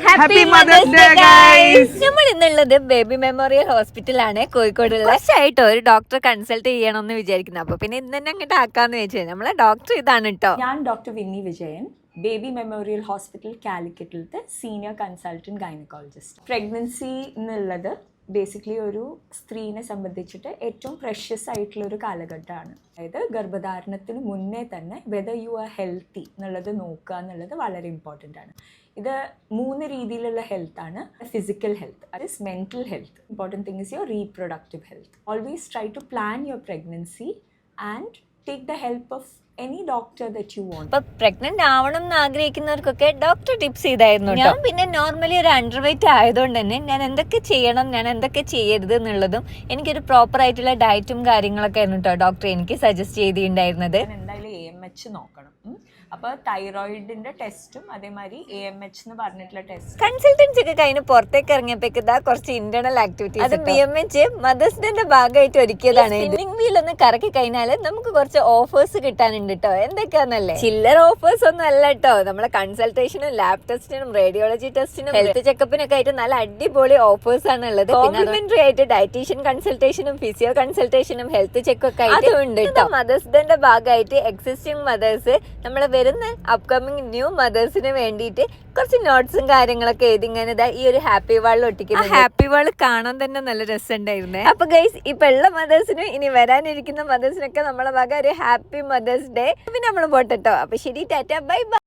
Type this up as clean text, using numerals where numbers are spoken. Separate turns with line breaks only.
Happy mothers day guys.
നമ്മൾ ഇന്നുള്ളത് baby memorial ഹോസ്പിറ്റലാണ് കോഴിക്കോടുള്ള. കുറച്ചായിട്ട് ഒരു ഡോക്ടറെ കൺസൾട്ട് ചെയ്യണമെന്ന് വിചാരിക്കുന്നത്. അപ്പൊ പിന്നെ ഇന്ന് തന്നെ അങ്ങോട്ട് ആക്കാന്ന് വെച്ചാൽ നമ്മളെ ഡോക്ടർ ഇതാണ് കേട്ടോ.
ഞാൻ doctor Vinni Vijayan, Baby Memorial Hospital കാലിക്കറ്റിലത്തെ സീനിയർ കൺസൾട്ടൻറ്റ് ഗൈനക്കോളജിസ്റ്റ്. പ്രഗ്നൻസി എന്നുള്ളത് ബേസിക്കലി ഒരു സ്ത്രീനെ സംബന്ധിച്ചിട്ട് ഏറ്റവും പ്രഷ്യസ് ആയിട്ടുള്ള ഒരു കാലഘട്ടമാണ്. അതായത് ഗർഭധാരണത്തിന് മുന്നേ തന്നെ വെദർ യു ആർ ഹെൽത്തി എന്നുള്ളത് നോക്കുക എന്നുള്ളത് വളരെ ഇമ്പോർട്ടൻ്റ് ആണ്. ഇത് 3 രീതിയിലുള്ള ഹെൽത്താണ്. ഫിസിക്കൽ ഹെൽത്ത്, അത് is mental health. Important thing is your reproductive health. Always try to plan your pregnancy and take the help of any doctor that you want.
ഇപ്പൊ പ്രഗ്നന്റ് ആവണം എന്ന് ആഗ്രഹിക്കുന്നവർക്കൊക്കെ ഡോക്ടർ ടിപ്സ് ചെയ്തായിരുന്നു. ഞാൻ പിന്നെ നോർമലി ഒരു under wait ആയതുകൊണ്ട് തന്നെ ഞാൻ എന്തൊക്കെ ചെയ്യണം, ഞാൻ എന്തൊക്കെ ചെയ്യരുത് എന്നുള്ളതും എനിക്കൊരു പ്രോപ്പർ ആയിട്ടുള്ള ഡയറ്റും കാര്യങ്ങളൊക്കെ ആയിരുന്നു കേട്ടോ ഡോക്ടർ എനിക്ക് സജസ്റ്റ് ചെയ്തിട്ടുണ്ടായിരുന്നത്.
എന്തായാലും AMH നോക്കണം. അപ്പോൾ തൈറോയിഡിന്റെ ടെസ്റ്റും അതേമാതിരി AMH എന്ന് പറഞ്ഞിട്ടുള്ള ടെസ്റ്റ്.
കൺസൾട്ടൻസി ഒക്കെ കഴിഞ്ഞ് പുറത്തേക്ക് ഇറങ്ങിയപ്പോഴേക്ക് ഇതാ കുറച്ച് ഇന്റേണൽ ആക്ടിവിറ്റീസ്. അത് BMH മദേഴ്സ് ഡേന്റെ ഭാഗമായിട്ട് ഒരുക്കിയതാണ്. സ്പിന്നിംഗ് വീൽ ഒന്ന് കറക്കി കഴിഞ്ഞാൽ നമുക്ക് കുറച്ച് ഓഫേഴ്സ് കിട്ടാനുണ്ട് കേട്ടോ. എന്തൊക്കെയാന്നല്ലേ, ചില്ലർ ഓഫേഴ്സ് ഒന്നും അല്ല കേട്ടോ. നമ്മളെ കൺസൾട്ടേഷനും ലാബ് ടെസ്റ്റിനും റേഡിയോളജി ടെസ്റ്റിനും ഹെൽത്ത് ചെക്കപ്പിനൊക്കെ ആയിട്ട് നല്ല അടിപൊളി ഓഫേഴ്സ് ആണ് ഉള്ളത്. കോംപ്ലിമെന്ററി ആയിട്ട് ഡയറ്റീഷ്യൻ കൺസൾട്ടേഷനും ഫിസിയോ കൺസൾട്ടേഷനും ഹെൽത്ത് ചെക്കൊക്കെ ആയിട്ട് ഉണ്ട് കേട്ടോ. മദേഴ്സ് ഡേന്റെ ഭാഗമായിട്ട് എക്സിസ്റ്റിംഗ് മദേഴ്സ് നമ്മളെ വരുന്ന അപ്കമിങ് ന്യൂ മദേഴ്സിന് വേണ്ടിയിട്ട് കുറച്ച് നോട്ട്സും കാര്യങ്ങളൊക്കെ എഴുതി ഇങ്ങനെ ഈ ഒരു ഹാപ്പി വാളിൽ ഒട്ടിക്കുന്നത്. ഹാപ്പി വാൾ കാണാൻ തന്നെ നല്ല രസമുണ്ടായിരുന്നേ. അപ്പൊ ഗൈസ്, ഇപ്പൊ ഉള്ള മദേഴ്സിനും ഇനി വരാനിരിക്കുന്ന മദേഴ്സിനൊക്കെ നമ്മളെ വക ഒരു ഹാപ്പി മദേഴ്സ് ഡേ. പിന്നെ നമ്മൾ പോട്ടെട്ടോ. അപ്പൊ ശരി, ടാറ്റ, ബൈ ബൈ.